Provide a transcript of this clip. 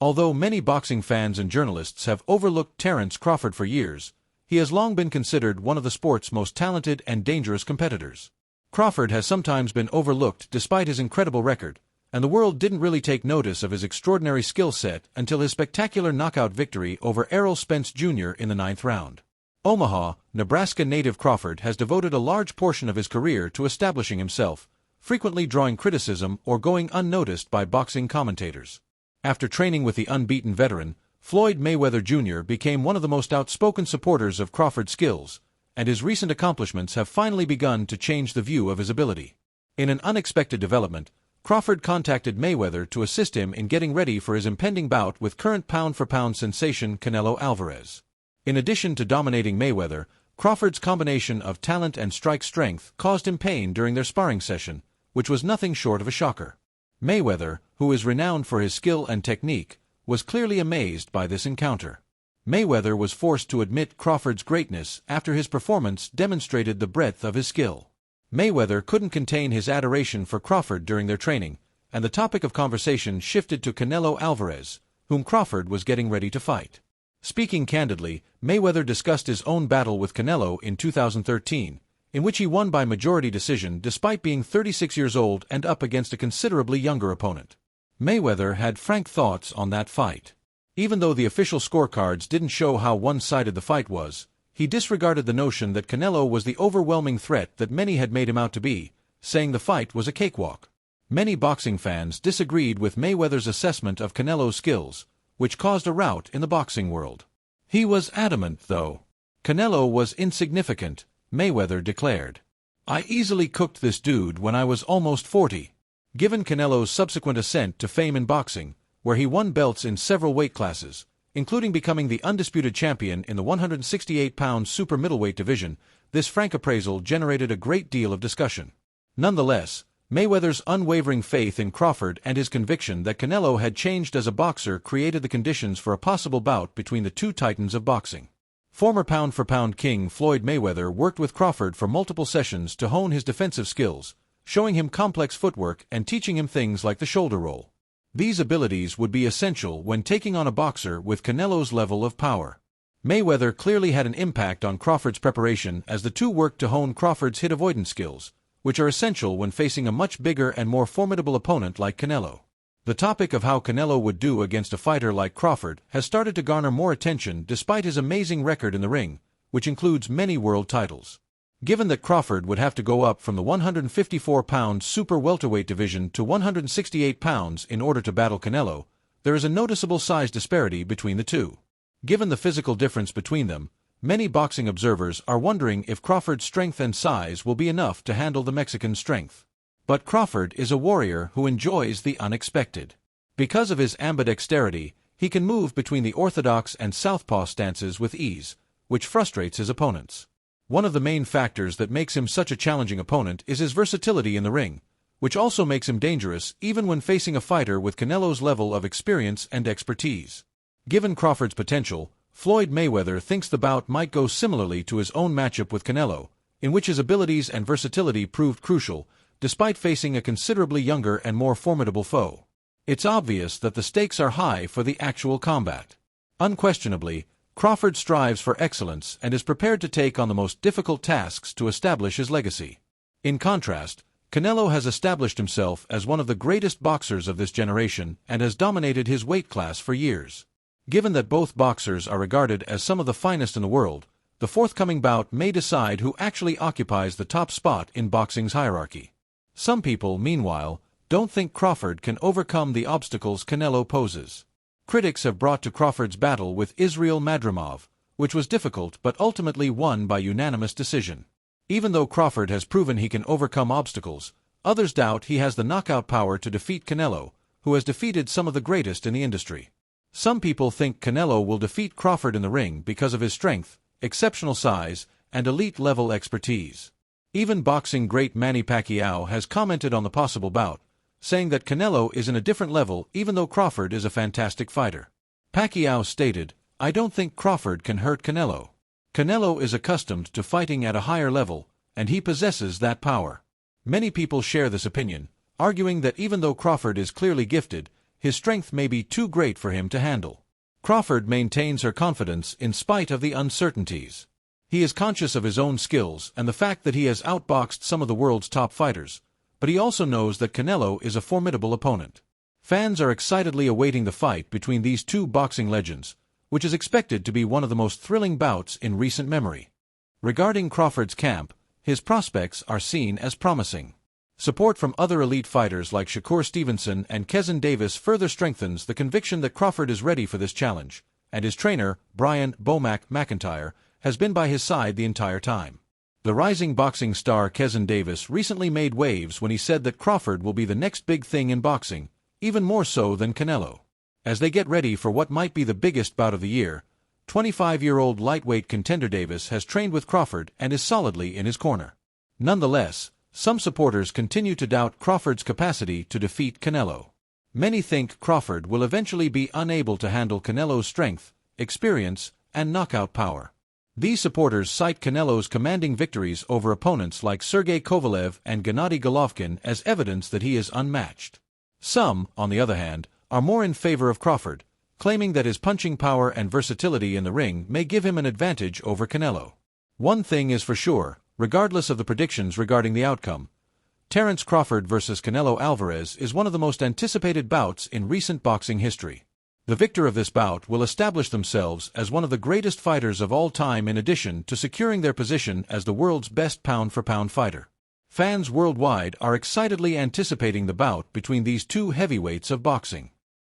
Although many boxing fans and journalists have overlooked Terence Crawford for years, he has long been considered one of the sport's most talented and dangerous competitors. Crawford has sometimes been overlooked despite his incredible record, and the world didn't really take notice of his extraordinary skill set until his spectacular knockout victory over Errol Spence Jr. in the 9th round. Omaha, Nebraska native Crawford has devoted a large portion of his career to establishing himself, frequently drawing criticism or going unnoticed by boxing commentators. After training with the unbeaten veteran, Floyd Mayweather Jr. became one of the most outspoken supporters of Crawford's skills, and his recent accomplishments have finally begun to change the view of his ability. In an unexpected development, Crawford contacted Mayweather to assist him in getting ready for his impending bout with current pound-for-pound sensation Canelo Alvarez. In addition to dominating Mayweather, Crawford's combination of talent and strike strength caused him pain during their sparring session, which was nothing short of a shocker. Mayweather, who is renowned for his skill and technique, was clearly amazed by this encounter. Mayweather was forced to admit Crawford's greatness after his performance demonstrated the breadth of his skill. Mayweather couldn't contain his adoration for Crawford during their training, and the topic of conversation shifted to Canelo Alvarez, whom Crawford was getting ready to fight. Speaking candidly, Mayweather discussed his own battle with Canelo in 2013, in which he won by majority decision despite being 36 years old and up against a considerably younger opponent. Mayweather had frank thoughts on that fight. Even though the official scorecards didn't show how one-sided the fight was, he disregarded the notion that Canelo was the overwhelming threat that many had made him out to be, saying the fight was a cakewalk. Many boxing fans disagreed with Mayweather's assessment of Canelo's skills, which caused a rout in the boxing world. He was adamant, though. Canelo was insignificant, Mayweather declared. "I easily cooked this dude when I was almost 40. Given Canelo's subsequent ascent to fame in boxing, where he won belts in several weight classes, including becoming the undisputed champion in the 168-pound super middleweight division, this frank appraisal generated a great deal of discussion. Nonetheless, Mayweather's unwavering faith in Crawford and his conviction that Canelo had changed as a boxer created the conditions for a possible bout between the two titans of boxing. Former pound-for-pound king Floyd Mayweather worked with Crawford for multiple sessions to hone his defensive skills, showing him complex footwork and teaching him things like the shoulder roll. These abilities would be essential when taking on a boxer with Canelo's level of power. Mayweather clearly had an impact on Crawford's preparation as the two worked to hone Crawford's hit avoidance skills, which are essential when facing a much bigger and more formidable opponent like Canelo. The topic of how Canelo would do against a fighter like Crawford has started to garner more attention despite his amazing record in the ring, which includes many world titles. Given that Crawford would have to go up from the 154-pound super welterweight division to 168 pounds in order to battle Canelo, there is a noticeable size disparity between the two. Given the physical difference between them, many boxing observers are wondering if Crawford's strength and size will be enough to handle the Mexican's strength. But Crawford is a warrior who enjoys the unexpected. Because of his ambidexterity, he can move between the orthodox and southpaw stances with ease, which frustrates his opponents. One of the main factors that makes him such a challenging opponent is his versatility in the ring, which also makes him dangerous even when facing a fighter with Canelo's level of experience and expertise. Given Crawford's potential, Floyd Mayweather thinks the bout might go similarly to his own matchup with Canelo, in which his abilities and versatility proved crucial, despite facing a considerably younger and more formidable foe. It's obvious that the stakes are high for the actual combat. Unquestionably, Crawford strives for excellence and is prepared to take on the most difficult tasks to establish his legacy. In contrast, Canelo has established himself as one of the greatest boxers of this generation and has dominated his weight class for years. Given that both boxers are regarded as some of the finest in the world, the forthcoming bout may decide who actually occupies the top spot in boxing's hierarchy. Some people, meanwhile, don't think Crawford can overcome the obstacles Canelo poses. Critics have brought to Crawford's battle with Israel Madrimov, which was difficult but ultimately won by unanimous decision. Even though Crawford has proven he can overcome obstacles, others doubt he has the knockout power to defeat Canelo, who has defeated some of the greatest in the industry. Some people think Canelo will defeat Crawford in the ring because of his strength, exceptional size, and elite-level expertise. Even boxing great Manny Pacquiao has commented on the possible bout, saying that Canelo is in a different level even though Crawford is a fantastic fighter. Pacquiao stated, "I don't think Crawford can hurt Canelo. Canelo is accustomed to fighting at a higher level, and he possesses that power." Many people share this opinion, arguing that even though Crawford is clearly gifted, his strength may be too great for him to handle. Crawford maintains her confidence in spite of the uncertainties. He is conscious of his own skills and the fact that he has outboxed some of the world's top fighters, but he also knows that Canelo is a formidable opponent. Fans are excitedly awaiting the fight between these two boxing legends, which is expected to be one of the most thrilling bouts in recent memory. Regarding Crawford's camp, his prospects are seen as promising. Support from other elite fighters like Shakur Stevenson and Kezin Davis further strengthens the conviction that Crawford is ready for this challenge, and his trainer, Brian "Bomac" McIntyre, has been by his side the entire time. The rising boxing star Kezin Davis recently made waves when he said that Crawford will be the next big thing in boxing, even more so than Canelo. As they get ready for what might be the biggest bout of the year, 25-year-old lightweight contender Davis has trained with Crawford and is solidly in his corner. Nonetheless, some supporters continue to doubt Crawford's capacity to defeat Canelo. Many think Crawford will eventually be unable to handle Canelo's strength, experience, and knockout power. These supporters cite Canelo's commanding victories over opponents like Sergey Kovalev and Gennady Golovkin as evidence that he is unmatched. Some, on the other hand, are more in favor of Crawford, claiming that his punching power and versatility in the ring may give him an advantage over Canelo. One thing is for sure, regardless of the predictions regarding the outcome, Terence Crawford vs. Canelo Alvarez is one of the most anticipated bouts in recent boxing history. The victor of this bout will establish themselves as one of the greatest fighters of all time in addition to securing their position as the world's best pound-for-pound fighter. Fans worldwide are excitedly anticipating the bout between these two heavyweights of boxing.